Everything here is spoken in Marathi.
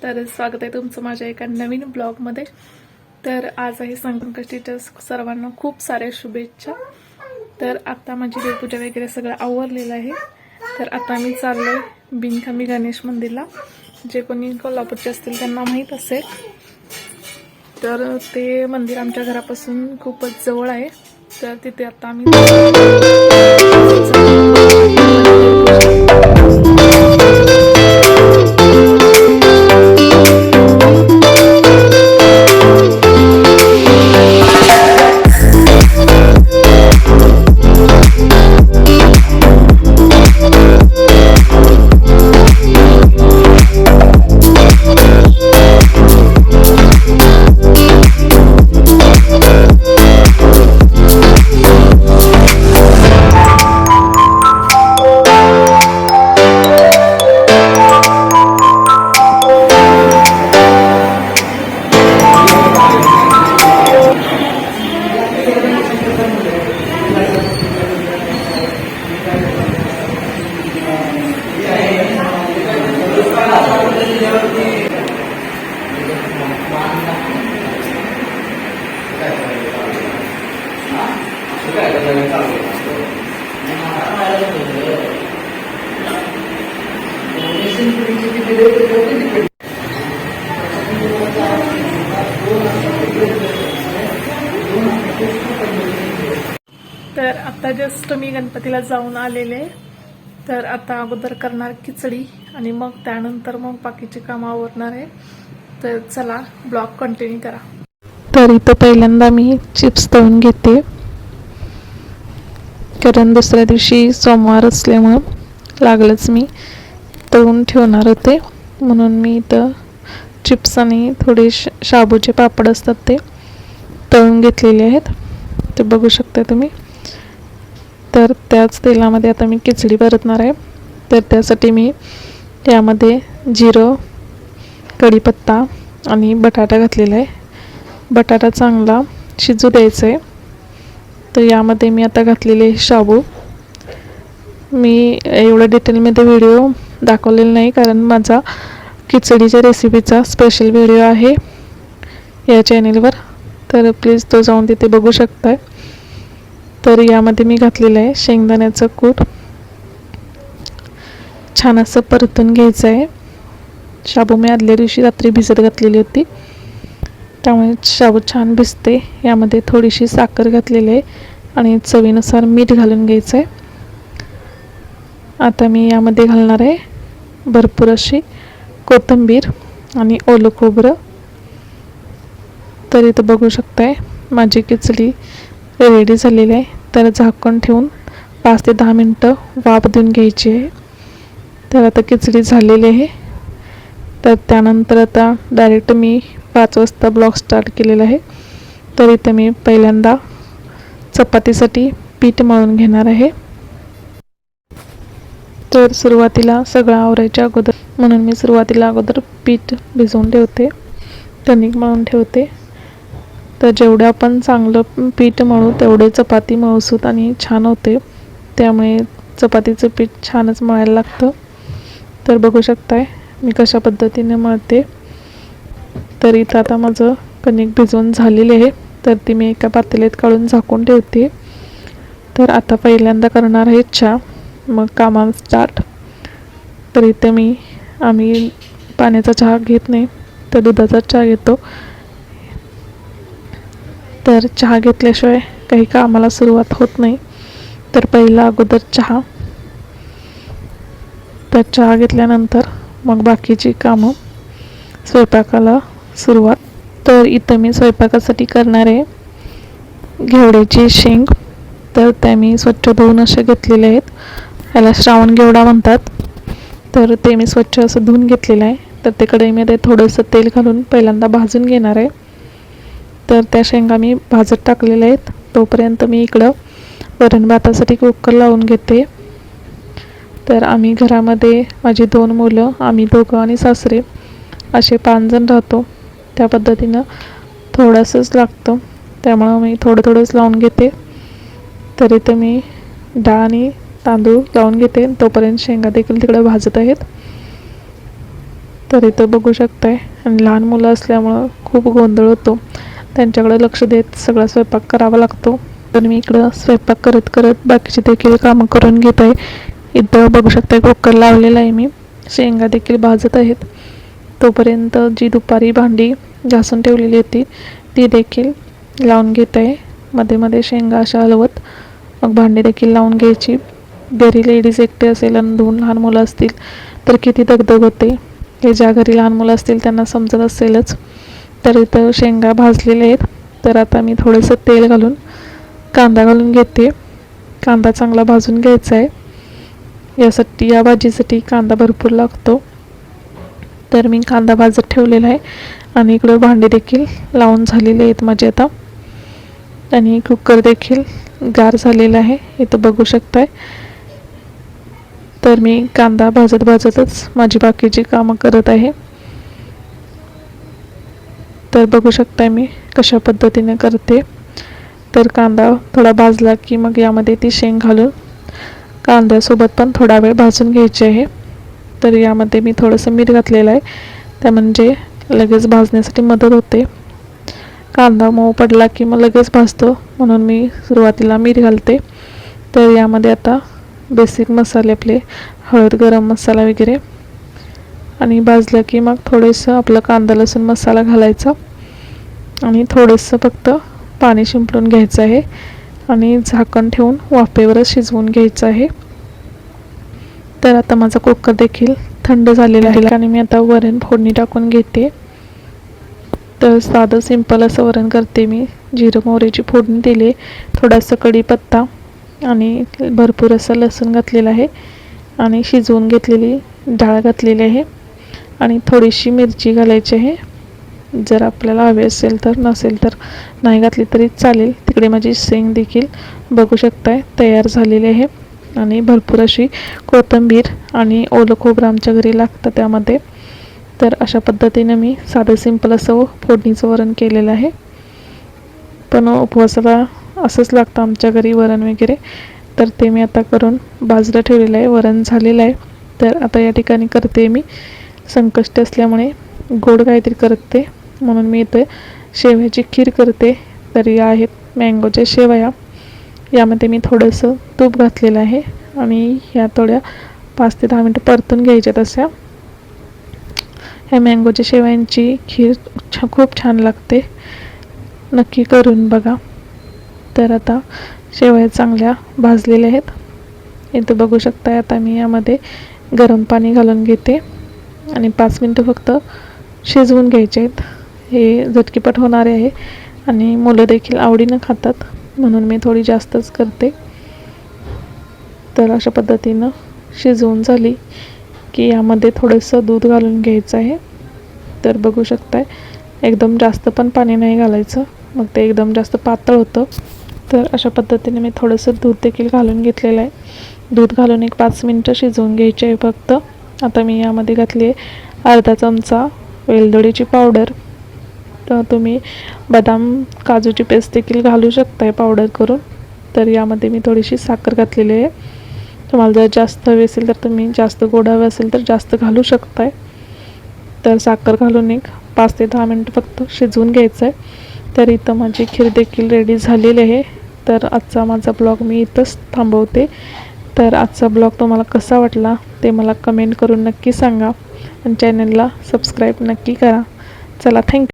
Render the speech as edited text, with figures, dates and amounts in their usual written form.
तर स्वागत आहे तुमचं माझ्या एका नवीन ब्लॉगमध्ये। तर आज आहे संकष्टीच्या सर्वांना खूप साऱ्या शुभेच्छा। तर आता माझी देवपूजा वगैरे सगळं आवरलेलं आहे। तर आता मी चाललोय बिनकामी गणेश मंदिरला। जे कोणी कोल्हापूरचे असतील त्यांना माहीत असेल, तर ते मंदिर आमच्या घरापासून खूपच जवळ आहे। तर तिथे आता आम्ही तर आता जस्ट मी गणपतीला जाऊन आलेले। तर आता अगोदर करणार खिचडी आणि मग त्यानंतर मग बाकीची कामं आवरणार आहे। तर चला ब्लॉग कंटिन्यू करा। तर इथं पहिल्यांदा मी चिप्स तळून घेते, कारण दुसऱ्या दिवशी सोमवार असल्यामुळं लागलंच मी तळून ठेवणार होते, म्हणून मी इथं चिप्स आणि थोडे शाबूचे पापड असतात ते तळून घेतलेले आहेत, ते बघू शकता तुम्ही। तर त्याच तेलामध्ये आता मी खिचडी परतणार आहे। तर त्यासाठी मी यामध्ये जिरं, कढीपत्ता आणि बटाटा घातलेला आहे। बटाटा चांगला शिजू द्यायचा आहे। तर यामध्ये मी आता घातलेले शाबू। मी एवढं डिटेलमध्ये व्हिडिओ दाखवलेला नाही, कारण माझा खिचडीच्या रेसिपीचा स्पेशल व्हिडिओ आहे या चॅनेलवर, तर प्लीज तो जाऊन तिथे बघू शकताय। तर यामध्ये मी घातलेलं आहे शेंगदाण्याचं कूट, छान असं परतून घ्यायचं आहे। शाबू मी आदल्या दिवशी रात्री भिजत घातलेली होती, त्यामुळे शाबू छान भिजते। यामध्ये थोडीशी साखर घातलेली आहे आणि चवीनुसार मीठ घालून घ्यायचं आहे। आता मी यामध्ये घालणार आहे भरपूर अशी कोथिंबीर आणि ओलं खोबरं। तर इथं बघू शकताय माझी खिचडी रेडी झालेली आहे। तर झाकण ठेवून 5 ते 10 मिनटं वाफ देऊन घ्यायची आहे। तर आता खिचडी झालेली आहे। तर त्यानंतर आता डायरेक्ट मी 5 वाजता ब्लॉग स्टार्ट केलेला आहे। तर इथे मी पहिल्यांदा चपातीसाठी पीठ मळून घेणार आहे। तर सुरुवातीला सगळं आवरायच्या अगोदर म्हणून मी सुरुवातीला अगोदर पीठ भिजवून ठेवते, कणिक मळून ठेवते। तर जेवढं आपण चांगलं पीठ मळू तेवढे चपाती मऊसूत आणि छान होते, त्यामुळे चपातीचं पीठ छानच मळायला लागतं। तर बघू शकताय मी कशा पद्धतीने मळते। तर इथं आता माझं कणिक भिजवून झालेले आहे, तर ती मी एका पातेल्यात काढून झाकून ठेवते। तर आता पहिल्यांदा करणार आहे चहा, मग कामाला स्टार्ट। तर इथे आम्ही पाण्याचा चहा घेत नाही, तर दुधाचा चहा घेतो। तर चहा घेतल्याशिवाय काही कामाला सुरुवात होत नाही। तर पहिला अगोदर चहा, तर चहा घेतल्यानंतर मग बाकीची कामं, स्वयंपाकाला सुरुवात। तर इथं मी स्वयंपाकासाठी करणार आहे घेवड्याची शेंग। तर त्या मी स्वच्छ धुवून असे घेतलेले आहेत, याला श्रावण घेवडा म्हणतात। तर ते मी स्वच्छ असं धुवून घेतलेलं आहे। तर ते कढईमध्ये थोडंसं तेल घालून पहिल्यांदा भाजून घेणार आहे। तर त्या शेंगा मी भाजत टाकलेल्या आहेत। तोपर्यंत मी इकडं वरण भातासाठी कुकर लावून घेते। तर आम्ही घरामध्ये माझी 2 मुलं, आम्ही दोघं आणि सासरे असे 5 जण राहतो। त्या पद्धतीनं थोडंसंच लागतं, त्यामुळे मी थोडंच लावून घेते। तर इथे मी डाळ आणि तांदूळ लावून घेते, तोपर्यंत शेंगा देखील तिकडे भाजत आहेत। तर इथं बघू शकताय. आणि लहान मुलं असल्यामुळं खूप गोंधळ होतो, त्यांच्याकडे लक्ष देत सगळा स्वयंपाक करावा लागतो. तर मी इकडं स्वयंपाक करत करत बाकीचे देखील कामं करून घेत आहे. इथं बघू शकताय कुकर लावलेला आहे मी, शेंगा देखील भाजत आहेत. तोपर्यंत जी दुपारी भांडी घासून ठेवलेली होती ती देखील लावून घेत आहे. मध्ये मध्ये शेंगा अशा हलवत मग भांडी देखील लावून घ्यायची. घरी लेडीज एकटे असेल आणि 2 लहान मुलं असतील तर किती दगदग होते, हे ज्या घरी लहान मुलं असतील त्यांना समजत असेलच. तर इथं शेंगा भाजलेल्या आहेत. तर आता मी थोडंसं तेल घालून कांदा घालून घेते. कांदा चांगला भाजून घ्यायचा आहे, यासाठी या भाजीसाठी कांदा भरपूर लागतो. तर मी कांदा भाजत ठेवलेला आहे आणि इकडं भांडी देखील लावून झालेले आहेत माझे आता. आणि कुकर देखील गार झालेला आहे, इथं बघू शकताय. तर मी कांदा भाजत भाजतच माझी बाकीची कामं करत आहे. तर बघू शकताय मी कशा पद्धतीने करते. तर कांदा थोडा भाजला की मग यामध्ये ती शेंग घालून कांद्यासोबत पण थोडा वेळ भाजून घ्यायची आहे. तर यामध्ये मी थोडंसं मीठ घातलेलं आहे, त्या म्हणजे लगेच भाजण्यासाठी मदत होते. कांदा मऊ पडला की मग लगेच भाजतो, म्हणून मी सुरुवातीला मीठ घालते. तर यामध्ये आता बेसिक मसाले आपले हळद, गरम मसाला वगैरे, आणि भाजलं की मग थोडंसं आपलं कांदा लसूण मसाला घालायचा आणि थोडंसं फक्त पाणी शिंपडून घ्यायचं आहे आणि झाकण ठेवून वाफेवरच शिजवून घ्यायचं आहे. तर आता माझा कुकर देखील थंड झालेला आहे आणि मी आता वरण फोडणी टाकून घेते. तर साधं सिंपल असं वरण करते मी. जिरं मोहरीची फोडणी दिली, थोडासा कढीपत्ता आणि भरपूर असं लसूण घातलेलं आहे आणि शिजवून घेतलेली डाळ घातलेली आहे आणि थोडीशी मिरची घालायची आहे. जर आपल्याला हवे असेल तर, नसेल तर नाही घातली तरी चालेल. तिकडे माझी शेंग देखील बघू शकताय तयार झालेली आहे आणि भरपूर अशी कोथिंबीर आणि ओलं खोबरं आमच्या घरी लागतं त्यामध्ये. तर अशा पद्धतीने मी साधं सिंपल असं फोडणीचं वरण केलेलं आहे. पण उपवासाला असंच लागतं आमच्या घरी वरण वगैरे. तर ते मी आता करून बाजूला ठेवलेलं आहे. वरण झालेलं आहे. तर आता या ठिकाणी करते मी संकष्टी असल्यामुळे गोड काहीतरी करते, म्हणून मी इथे शेवयाची खीर करते. तर या आहेत मँगोच्या शेवया. यामध्ये मी थोडंसं तूप घातलेलं आहे आणि ह्या थोड्या 5 ते 10 मिनटं परतून घ्यायच्या तशा. ह्या मँगोच्या शेवयांची खीर खूप छान लागते, नक्की करून बघा. तर आता शेवया चांगल्या भाजलेल्या आहेत. इथं बघू शकता. आता मी यामध्ये गरम पाणी घालून घेते आणि 5 मिनटं फक्त शिजवून घ्यायचे आहेत. हे झटकीपट होणारे आहे आणि मुलं देखील आवडीनं खातात, म्हणून मी थोडी जास्तच करते. तर अशा पद्धतीनं शिजवून झाली की यामध्ये थोडंसं दूध घालून घ्यायचं आहे. तर बघू शकताय एकदम जास्त पण पाणी नाही घालायचं, मग ते एकदम जास्त पातळ होतं. तर अशा पद्धतीने मी थोडंसं दूध देखील घालून घेतलेलं आहे. दूध घालून एक 5 मिनटं शिजवून घ्यायचे आहे फक्त. आता मी यामध्ये घातली आहे अर्धा चमचा वेलदोडीची पावडर. तर तुम्ही बदाम काजूची पेस्ट देखील घालू शकताय पावडर करून. तर यामध्ये मी थोडीशी साखर घातलेली आहे. तुम्हाला जर जास्त हवी असेल तर तुम्ही जास्त गोड हवे असेल तर जास्त घालू शकताय. तर साखर घालून एक 5 ते 10 मिनटं फक्त शिजवून घ्यायचं आहे. तर इथं माझी खीर देखील रेडी झालेली आहे. तर आजचा माझा ब्लॉग मी इथंच थांबवते. तर आजचा ब्लॉग तुम्हाला कसा वाटला ते मला कमेंट करून नक्की सांगा आणि चॅनलला सबस्क्राईब नक्की करा. चला, थँक्यू.